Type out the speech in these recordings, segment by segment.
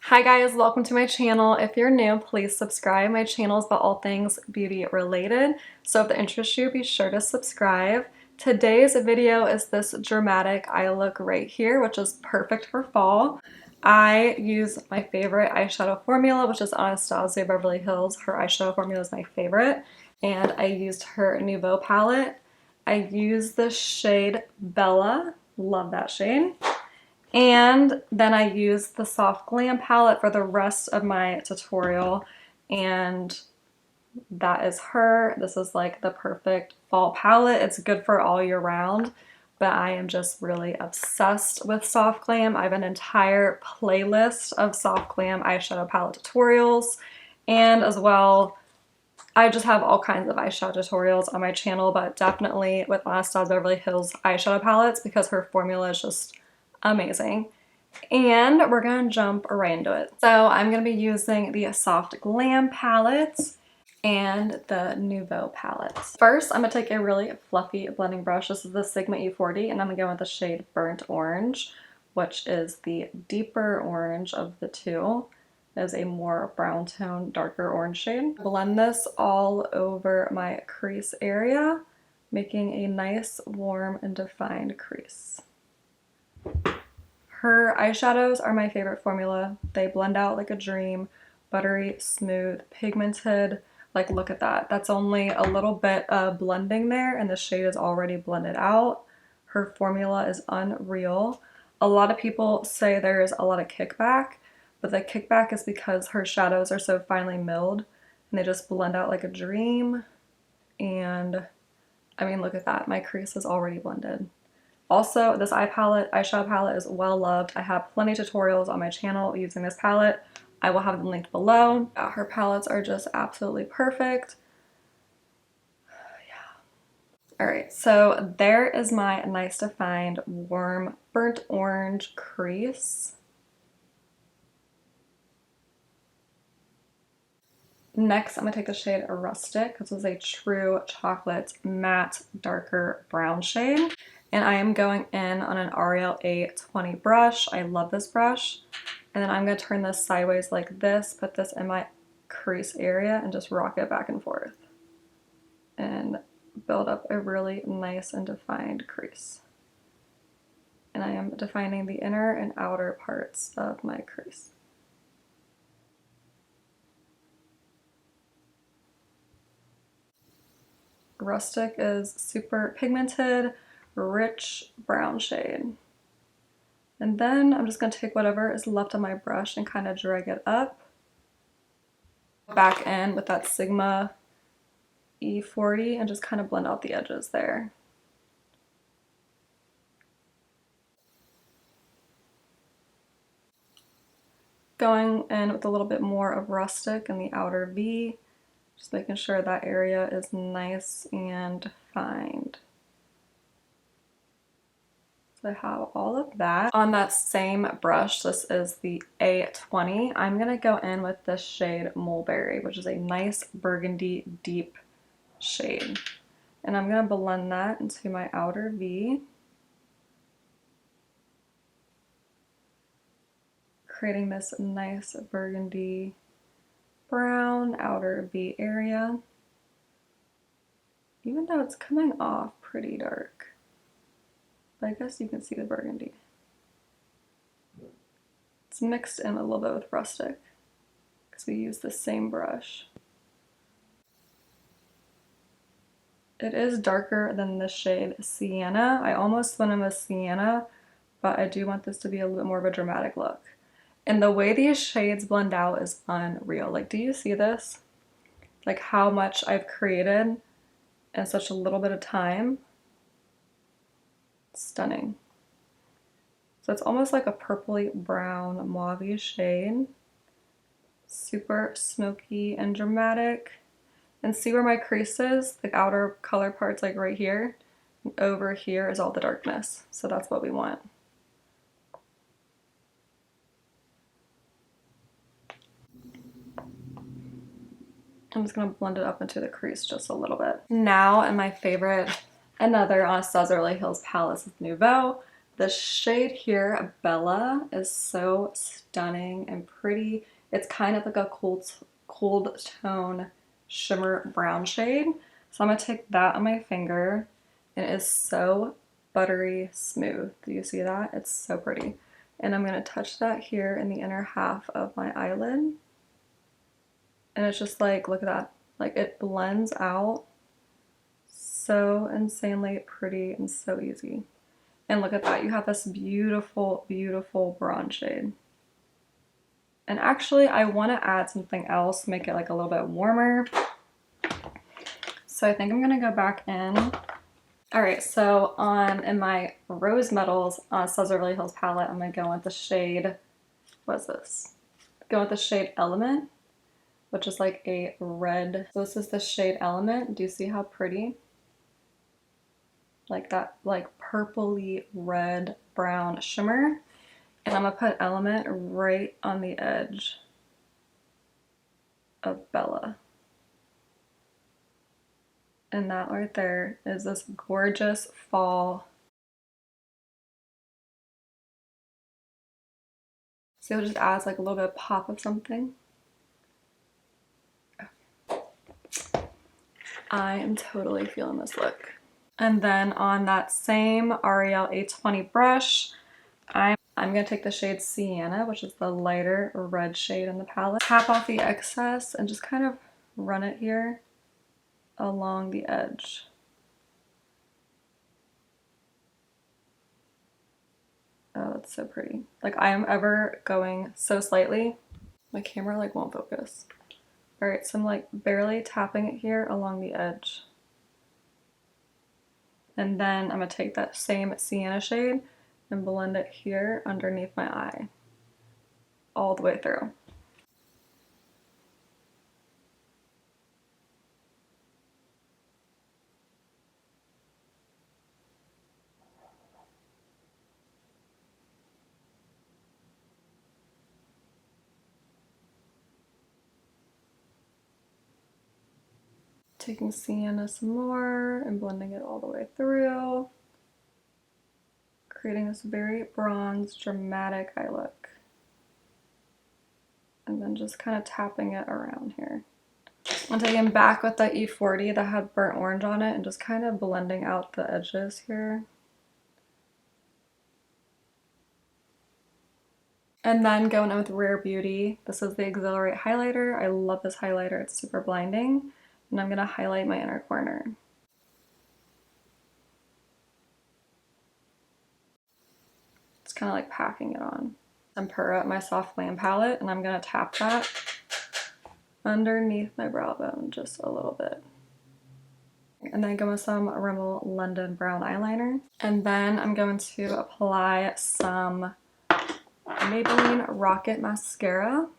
Hi guys, welcome to my channel. If you're new, please subscribe. My channel is about all things beauty related, so if it interests you, be sure to subscribe. Today's video is this dramatic eye look right here, which is perfect for fall. I use my favorite eyeshadow formula, which is Anastasia of Beverly Hills. Her eyeshadow formula is my favorite, and I used her Nouveau palette. I used the shade Bella, love that shade. And then I used the Soft Glam palette for the rest of my tutorial, and that is her. This is like the perfect fall palette. It's good for all year round, but I am just really obsessed with Soft Glam. I have an entire playlist of Soft Glam eyeshadow palette tutorials, and as well, I just have all kinds of eyeshadow tutorials on my channel, but definitely with Anastasia Beverly Hills eyeshadow palettes because her formula is just amazing. And we're gonna jump right into it. So I'm gonna be using the Soft Glam palettes and the Nouveau palettes. First, I'm gonna take a really fluffy blending brush. This is the Sigma E40, and I'm gonna go with the shade Burnt Orange, which is the deeper orange of the two. It is a more brown tone, darker orange shade. Blend this all over my crease area, making a nice, warm, and defined crease. Her eyeshadows are my favorite formula. They blend out like a dream, buttery, smooth, pigmented. Like, look at that. That's only a little bit of blending there and the shade is already blended out. Her formula is unreal. A lot of people say there's a lot of kickback, but the kickback is because her shadows are so finely milled and they just blend out like a dream. And I mean, look at that. My crease is already blended. Also, this eyeshadow palette is well loved. I have plenty of tutorials on my channel using this palette. I will have them linked below. Her palettes are just absolutely perfect. Yeah. Alright, so there is my nice defined warm burnt orange crease. Next, I'm going to take the shade Rustic. This is a true chocolate matte darker brown shade. And I am going in on an Ariel A20 brush. I love this brush. And then I'm going to turn this sideways like this, put this in my crease area, and just rock it back and forth. And build up a really nice and defined crease. And I am defining the inner and outer parts of my crease. Rustic is super pigmented, rich brown shade. And then I'm just going to take whatever is left on my brush and kind of drag it up. Back in with that Sigma E40 and just kind of blend out the edges there. Going in with a little bit more of Rustic in the outer V, just making sure that area is nice and defined. So I have all of that. On that same brush, this is the A20, I'm going to go in with this shade Mulberry, which is a nice burgundy deep shade. And I'm going to blend that into my outer V, creating this nice burgundy brown outer V area, even though it's coming off pretty dark. But I guess you can see the burgundy. It's mixed in a little bit with Rustic because we use the same brush. It is darker than the shade Sienna. I almost went in with Sienna, but I do want this to be a little bit more of a dramatic look. And the way these shades blend out is unreal. Like, do you see this? Like how much I've created in such a little bit of time? Stunning. So it's almost like a purpley brown mauve shade. Super smoky and dramatic. And see where my crease is? The outer color part's like right here. And over here is all the darkness. So that's what we want. I'm just going to blend it up into the crease just a little bit. Now, and my favorite, another Anastasia of Beverly Hills palette is Nouveau. The shade here, Bella, is so stunning and pretty. It's kind of like a cold tone shimmer brown shade. So I'm gonna take that on my finger, and it is so buttery smooth. Do you see that? It's so pretty. And I'm gonna touch that here in the inner half of my eyelid. And it's just like, look at that. Like it blends out so insanely pretty and so easy. And look at that, you have this beautiful, beautiful bronze shade. And actually, I want to add something else to make it like a little bit warmer. So I think I'm gonna go back in. All right, so in my Rose Metals Anastasia of Beverly Hills palette, I'm gonna go with the shade, what is this? Go with the shade Element, which is like a red. So this is the shade Element. Do you see how pretty? Like that, like purpley red brown shimmer. And I'm gonna put Element right on the edge of Bella. And that right there is this gorgeous fall. So it just adds like a little bit of pop of something. I am totally feeling this look. And then on that same Ariel A20 brush, I'm gonna take the shade Sienna, which is the lighter red shade in the palette. Tap off the excess and just kind of run it here along the edge. Oh, that's so pretty. Like I am ever going so slightly. My camera like won't focus. All right, so I'm like barely tapping it here along the edge. And then I'm gonna take that same Sienna shade and blend it here underneath my eye, all the way through. Taking Sienna some more and blending it all the way through, creating this very bronze, dramatic eye look. And then just kind of tapping it around here. I'm taking back with that E40 that had burnt orange on it and just kind of blending out the edges here. And then going in with Rare Beauty. This is the Exhilarate highlighter. I love this highlighter. It's super blinding. And I'm gonna highlight my inner corner. It's kind of like packing it on. Tempera, my Soft Glam palette, and I'm gonna tap that underneath my brow bone just a little bit. And then go with some Rimmel London Brown eyeliner. And then I'm going to apply some Maybelline Rocket Mascara.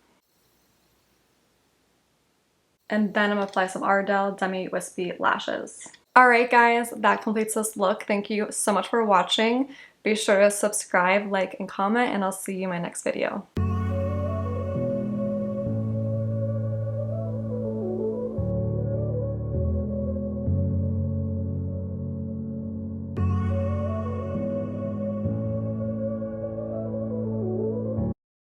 And then I'm gonna apply some Ardell Demi Wispy Lashes. Alright guys, that completes this look. Thank you so much for watching. Be sure to subscribe, like, and comment, and I'll see you in my next video.